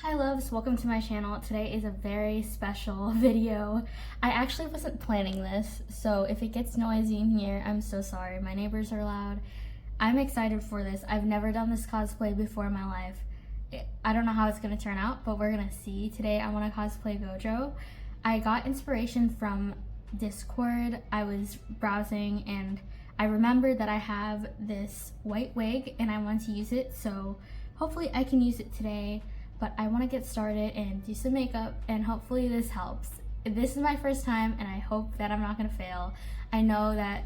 Hi loves, welcome to my channel. Today is a very special video. I actually wasn't planning this, so if it gets noisy in here, I'm so sorry. My neighbors are loud. I'm excited for this. I've never done this cosplay before in my life. I don't know how it's gonna turn out, but we're gonna see. Today I wanna cosplay Gojo. I got inspiration from Discord. I was browsing and I remembered that I have this white wig and I want to use it, so hopefully I can use it today. But I want to get started and do some makeup, and hopefully this helps. This is my first time and I hope that I'm not going to fail. I know that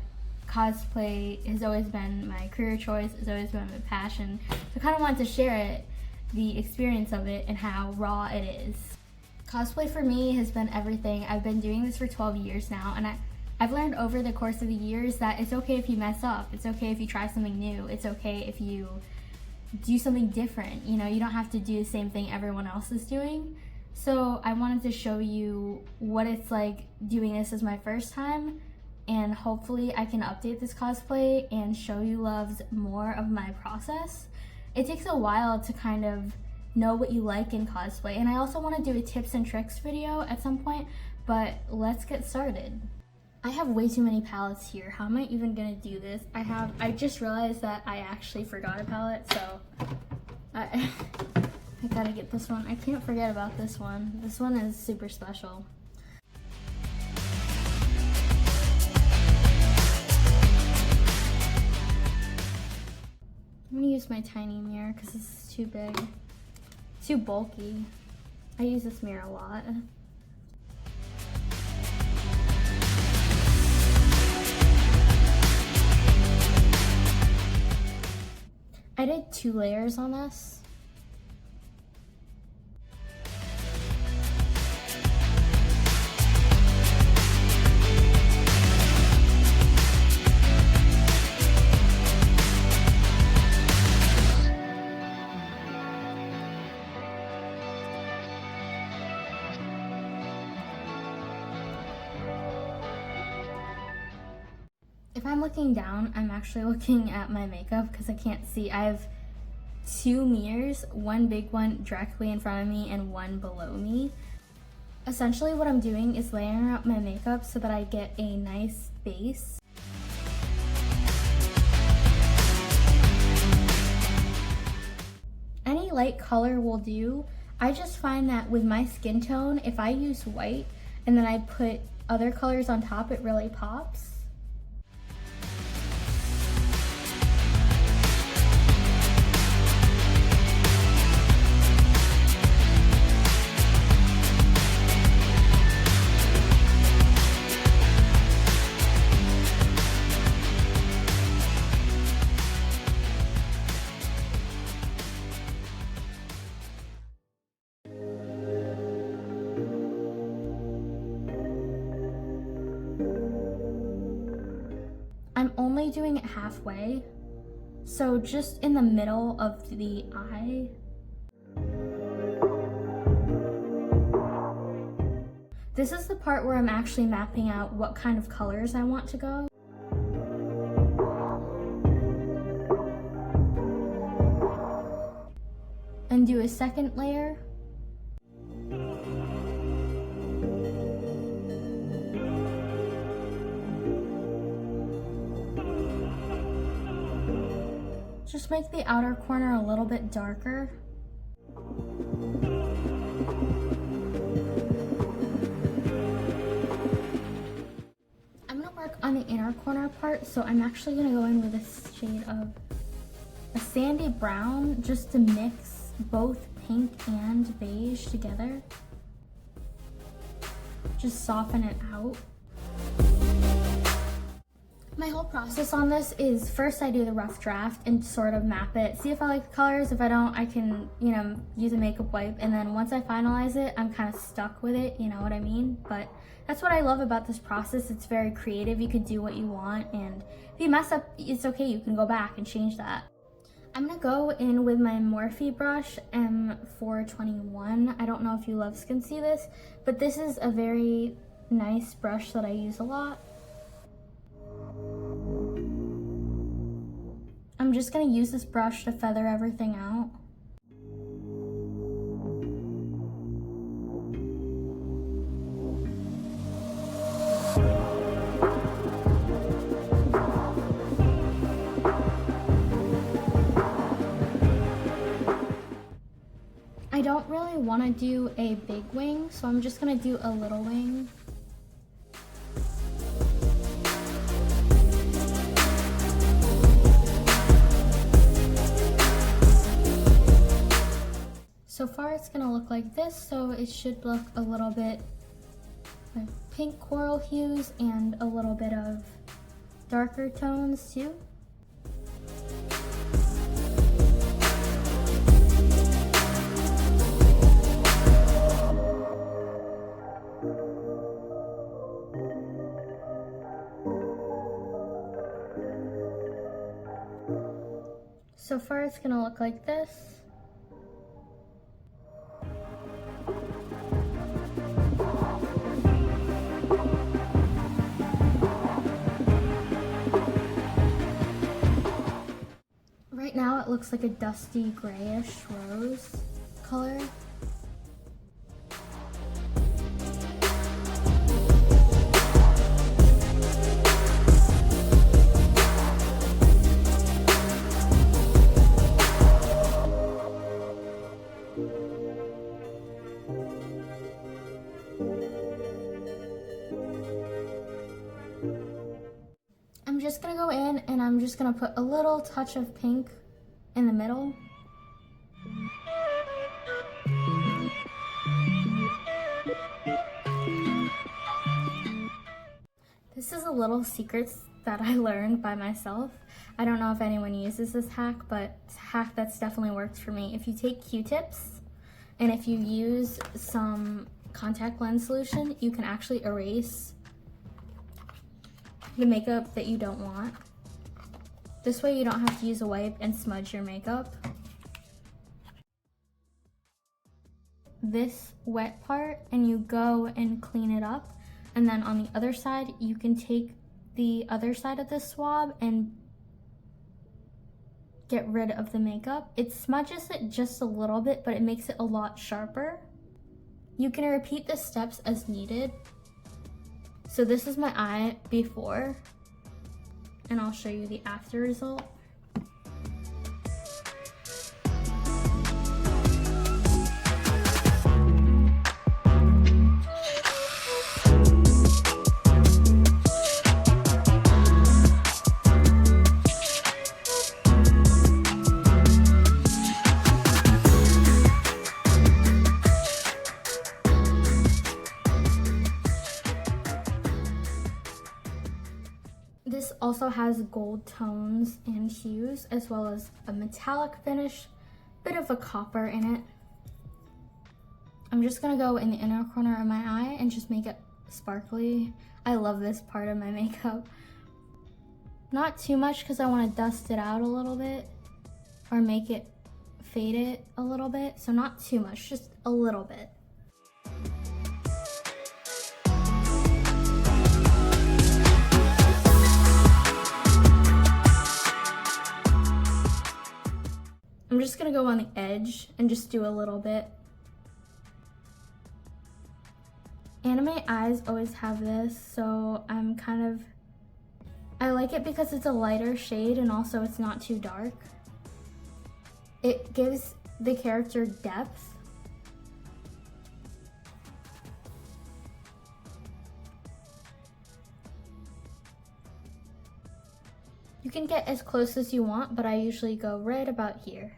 cosplay has always been my career choice, has always been my passion, so I kind of wanted to share it, the experience of it and how raw it is. Cosplay for me has been everything. I've been doing this for 12 years now, and I've learned over the course of the years that it's okay if you mess up, it's okay if you try something new, it's okay if you do something different. You know, you don't have to do the same thing everyone else is doing. So I wanted to show you what it's like doing this as my first time, and hopefully I can update this cosplay and show you loves more of my process. It takes a while to kind of know what you like in cosplay, and I also want to do a tips and tricks video at some point, but let's get started. I have way too many palettes here. How am I even gonna do this? I just realized that I actually forgot a palette, so I gotta get this one. I can't forget about this one. This one is super special. I'm gonna use my tiny mirror because this is too big, too bulky. I use this mirror a lot. I did 2 layers on this. If I'm looking down, I'm actually looking at my makeup because I can't see. I have 2 mirrors, one big one directly in front of me and one below me. Essentially what I'm doing is layering out my makeup so that I get a nice base. Any light color will do. I just find that with my skin tone, if I use white and then I put other colors on top, it really pops. I'm only doing it halfway, so just in the middle of the eye. This is the part where I'm actually mapping out what kind of colors I want to go. And do a second layer. Just make the outer corner a little bit darker. I'm gonna work on the inner corner part, so I'm actually gonna go in with a shade of a sandy brown just to mix both pink and beige together. Just soften it out. My whole process on this is first I do the rough draft and sort of map it, see if I like the colors. If I don't, I can, use a makeup wipe, and then once I finalize it, I'm kind of stuck with it, you know what I mean? But that's what I love about this process. It's very creative. You could do what you want, and if you mess up, it's okay. You can go back and change that. I'm gonna go in with my Morphe brush M421. I don't know if you loves can see this, but this is a very nice brush that I use a lot. I'm just gonna use this brush to feather everything out. I don't really want to do a big wing, so I'm just going to do a little wing. So far it's going to look like this, so it should look a little bit like pink coral hues and a little bit of darker tones too. So far it's going to look like this. Right now it looks like a dusty grayish rose color. I'm just gonna go in and I'm just gonna put a little touch of pink in the middle. This is a little secret that I learned by myself. I don't know if anyone uses this hack, but it's a hack that's definitely worked for me. If you take Q-tips and if you use some contact lens solution, you can actually erase the makeup that you don't want. This way you don't have to use a wipe and smudge your makeup. This wet part and you go and clean it up, and then on the other side you can take the other side of the swab and get rid of the makeup. It smudges it just a little bit, but it makes it a lot sharper. You can repeat the steps as needed. So this is my eye before, and I'll show you the after result. This also has gold tones and hues, as well as a metallic finish, bit of a copper in it. I'm just gonna go in the inner corner of my eye and just make it sparkly. I love this part of my makeup. Not too much because I want to dust it out a little bit or make it fade it a little bit. So not too much, just a little bit. I'm just gonna go on the edge and just do a little bit. Anime eyes always have this, so I like it because it's a lighter shade and also it's not too dark. It gives the character depth. You can get as close as you want, but I usually go right about here.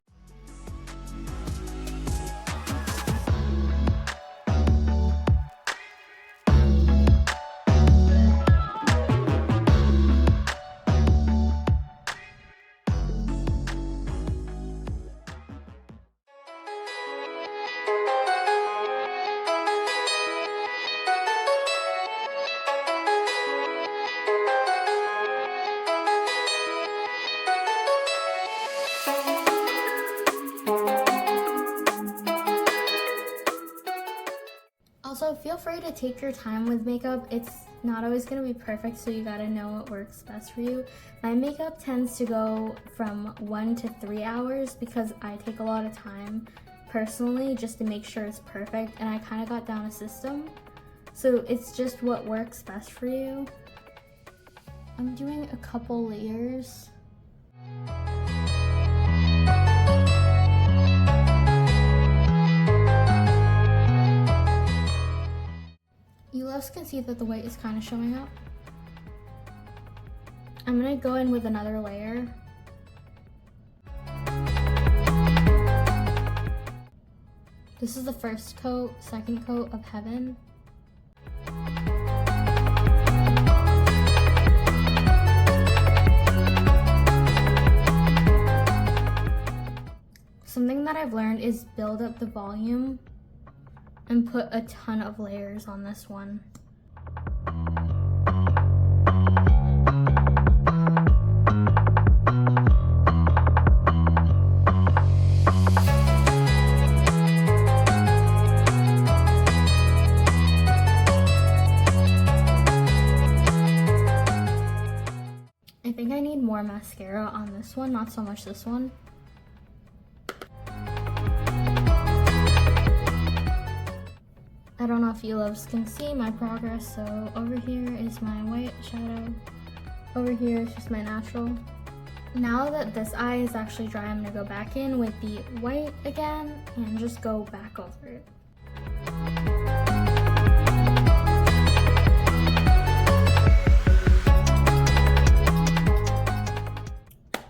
Also, feel free to take your time with makeup. It's not always going to be perfect, so you gotta know what works best for you. My makeup tends to go from 1 to 3 hours because I take a lot of time personally just to make sure it's perfect, and I kind of got down a system. So it's just what works best for you. I'm doing a couple layers. see that the white is kind of showing up. I'm gonna go in with another layer. This is the first coat, second coat of Heaven. Something that I've learned is build up the volume and put a ton of layers on this one. I think I need more mascara on this one, not so much this one. I don't know if you loves can see my progress, so over here is my white shadow. Over here is just my natural. Now that this eye is actually dry, I'm gonna go back in with the white again and just go back over it.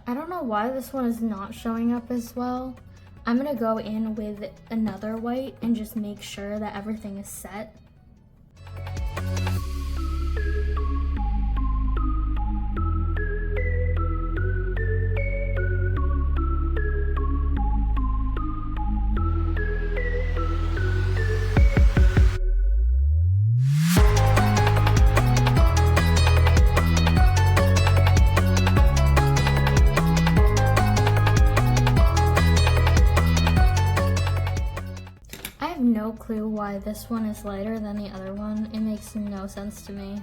I don't know why this one is not showing up as well. I'm gonna go in with another white and just make sure that everything is set. No clue why this one is lighter than the other one. It makes no sense to me.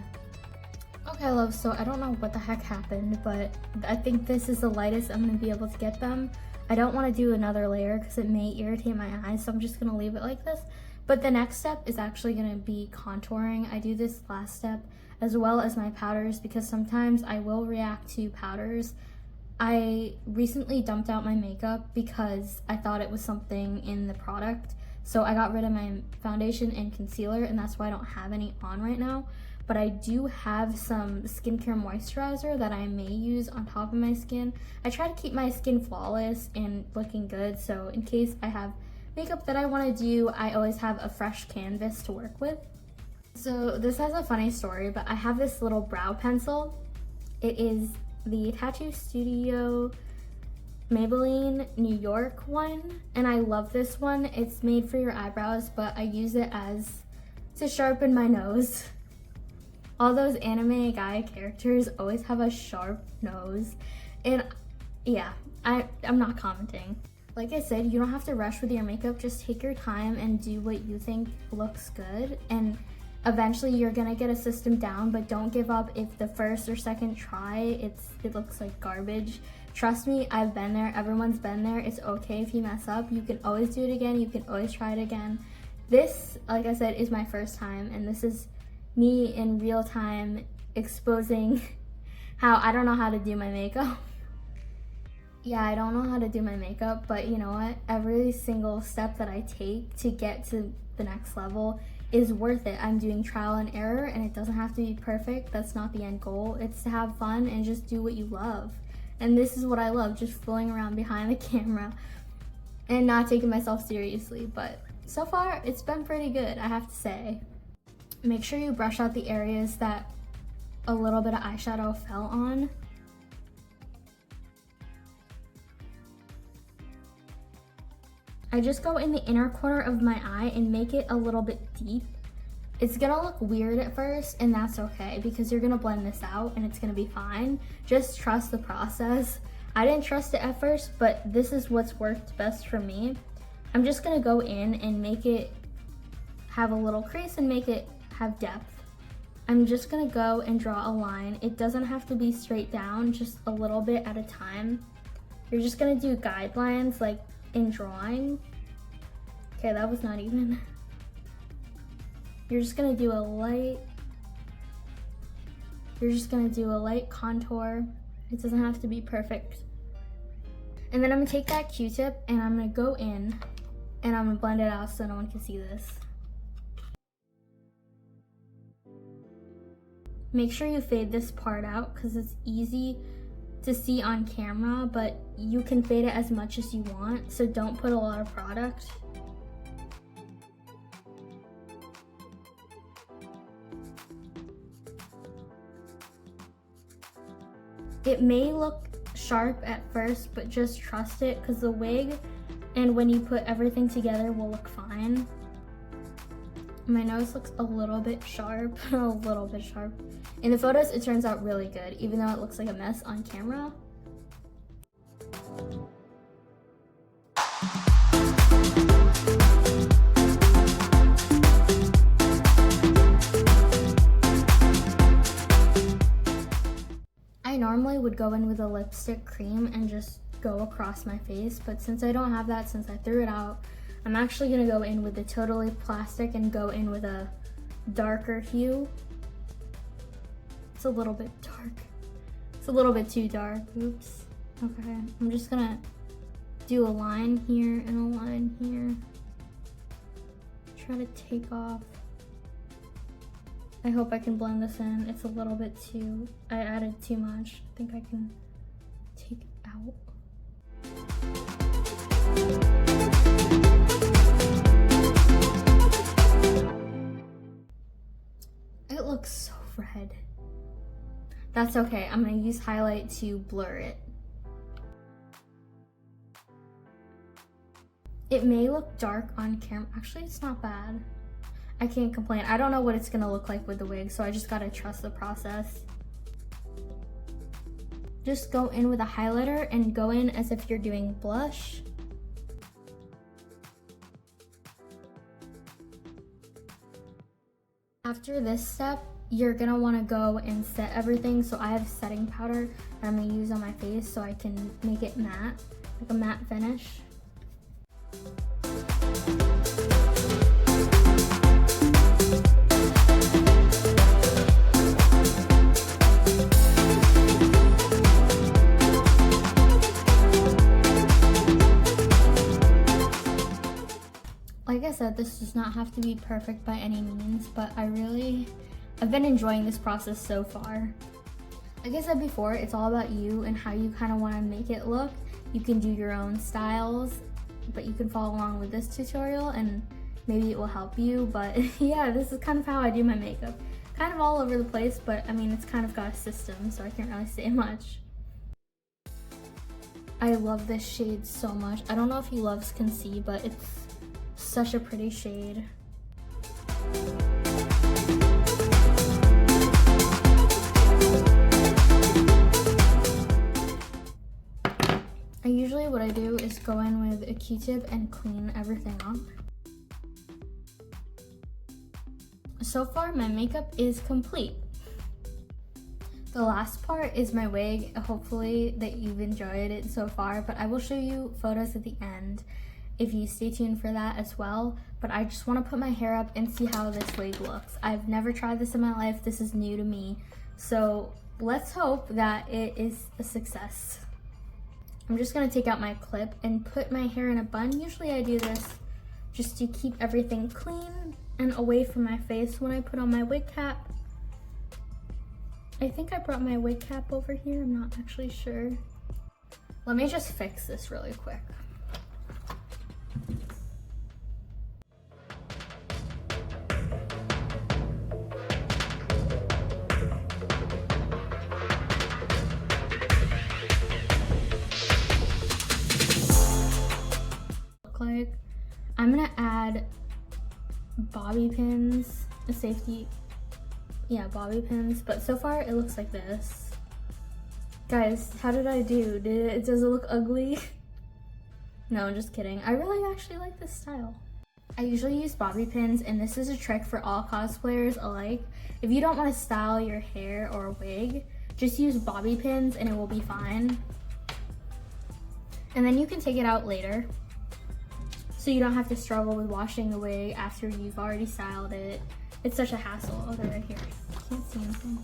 Okay, love, so I don't know what the heck happened, but I think this is the lightest I'm gonna be able to get them. I don't want to do another layer because it may irritate my eyes, so I'm just gonna leave it like this. But the next step is actually gonna be contouring. I do this last step as well as my powders because sometimes I will react to powders. I recently dumped out my makeup because I thought it was something in the product. So I got rid of my foundation and concealer, and that's why I don't have any on right now. But I do have some skincare moisturizer that I may use on top of my skin. I try to keep my skin flawless and looking good, so in case I have makeup that I want to do, I always have a fresh canvas to work with. So this has a funny story, but I have this little brow pencil. It is the Tattoo Studio Maybelline New York one, and I love this one. It's made for your eyebrows, but I use it as to sharpen my nose. All those anime guy characters always have a sharp nose, and yeah, I'm not commenting. Like I said, you don't have to rush with your makeup. Just take your time and do what you think looks good, and eventually you're gonna get a system down, but don't give up if the first or second try it looks like garbage. Trust me, I've been there. Everyone's been there. It's okay if you mess up. You can always do it again. You can always try it again. This, like I said, is my first time, and this is me in real time exposing how I don't know how to do my makeup. Yeah, I don't know how to do my makeup, but you know what? Every single step that I take to get to the next level is worth it. I'm doing trial and error, and it doesn't have to be perfect. That's not the end goal. It's to have fun and just do what you love. And this is what I love, just fooling around behind the camera and not taking myself seriously. But so far, it's been pretty good, I have to say. Make sure you brush out the areas that a little bit of eyeshadow fell on. I just go in the inner corner of my eye and make it a little bit deep. It's gonna look weird at first, and that's okay because you're gonna blend this out and it's gonna be fine. Just trust the process. I didn't trust it at first, but this is what's worked best for me. I'm just gonna go in and make it have a little crease and make it have depth. I'm just gonna go and draw a line. It doesn't have to be straight down, just a little bit at a time. You're just gonna do guidelines like in drawing. Okay, that was not even. You're just gonna do a light contour. It doesn't have to be perfect. And then I'm gonna take that Q-tip and I'm gonna go in and I'm gonna blend it out so no one can see this. Make sure you fade this part out because it's easy to see on camera, but you can fade it as much as you want, so don't put a lot of product. It may look sharp at first, but just trust it because the wig and when you put everything together will look fine. My nose looks a little bit sharp, a little bit sharp. In the photos, it turns out really good, even though it looks like a mess on camera. I normally would go in with a lipstick cream and just go across my face, but since I don't have that, since I threw it out, I'm actually gonna go in with the Totally Plastic and go in with a darker hue. It's a little bit dark. It's a little bit too dark, oops. Okay, I'm just gonna do a line here and a line here. Try to take off. I hope I can blend this in. It's a little bit too, I added too much. I think I can take it out. It looks so red. That's okay, I'm gonna use highlight to blur it. It may look dark on camera. Actually, it's not bad. I can't complain. I don't know what it's gonna look like with the wig, so I just gotta trust the process. Just go in with a highlighter and go in as if you're doing blush. After this step, you're gonna wanna go and set everything. So I have setting powder that I'm gonna use on my face so I can make it matte, like a matte finish. Like I said, this does not have to be perfect by any means, but I've been enjoying this process so far. Like I said before, it's all about you and how you kind of want to make it look. You can do your own styles, but you can follow along with this tutorial and maybe it will help you. But yeah, this is kind of how I do my makeup. Kind of all over the place, but I mean, it's kind of got a system, so I can't really say much. I love this shade so much. I don't know if you loves can see, but it's such a pretty shade. Usually what I do is go in with a Q-tip and clean everything off. So far my makeup is complete. The last part is my wig. Hopefully that you've enjoyed it so far, but I will show you photos at the end if you stay tuned for that as well. But I just want to put my hair up and see how this wig looks. I've never tried this in my life. This is new to me. So let's hope that it is a success. I'm just gonna take out my clip and put my hair in a bun. Usually I do this just to keep everything clean and away from my face when I put on my wig cap. I think I brought my wig cap over here. I'm not actually sure. Let me just fix this really quick. Like I'm gonna add bobby pins, a safety, yeah, bobby pins, but so far it looks like this. Guys, how did I do? Does it look ugly? No, I'm just kidding. I really actually like this style. I usually use bobby pins, and this is a trick for all cosplayers alike. If you don't want to style your hair or wig, just use bobby pins and it will be fine. And then you can take it out later, so you don't have to struggle with washing the wig after you've already styled it. It's such a hassle. Oh, they're right here. Can't see anything.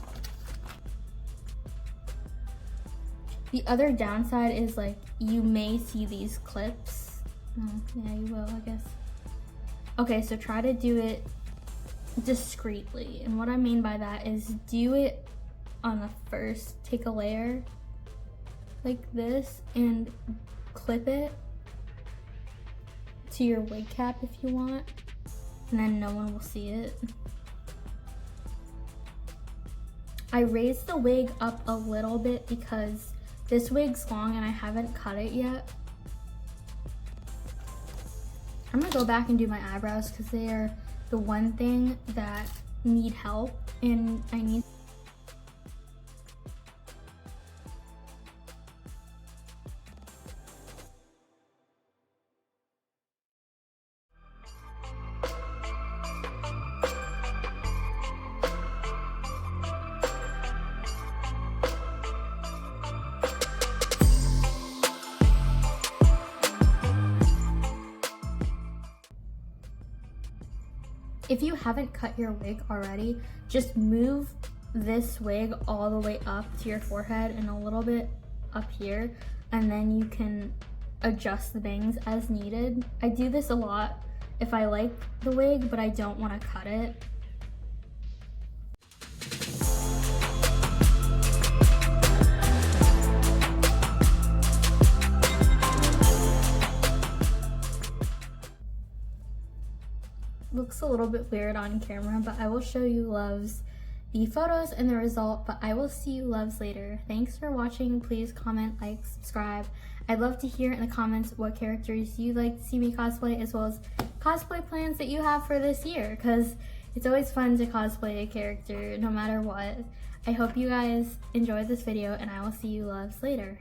The other downside is like you may see these clips. Oh, yeah, you will, I guess. Okay, so try to do it discreetly. And what I mean by that is do it on the first, take a layer like this and clip it to your wig cap if you want, and then no one will see it. I raised the wig up a little bit because this wig's long and I haven't cut it yet. I'm gonna go back and do my eyebrows because they are the one thing that need help, and I need. If you haven't cut your wig already, just move this wig all the way up to your forehead and a little bit up here, and then you can adjust the bangs as needed. I do this a lot if I like the wig, but I don't want to cut it. Looks a little bit weird on camera, but I will show you loves the photos and the result, but I will see you loves later. Thanks for watching. Please comment, like, subscribe. I'd love to hear in the comments what characters you'd like to see me cosplay, as well as cosplay plans that you have for this year, because it's always fun to cosplay a character no matter what. I hope you guys enjoyed this video, and I will see you loves later.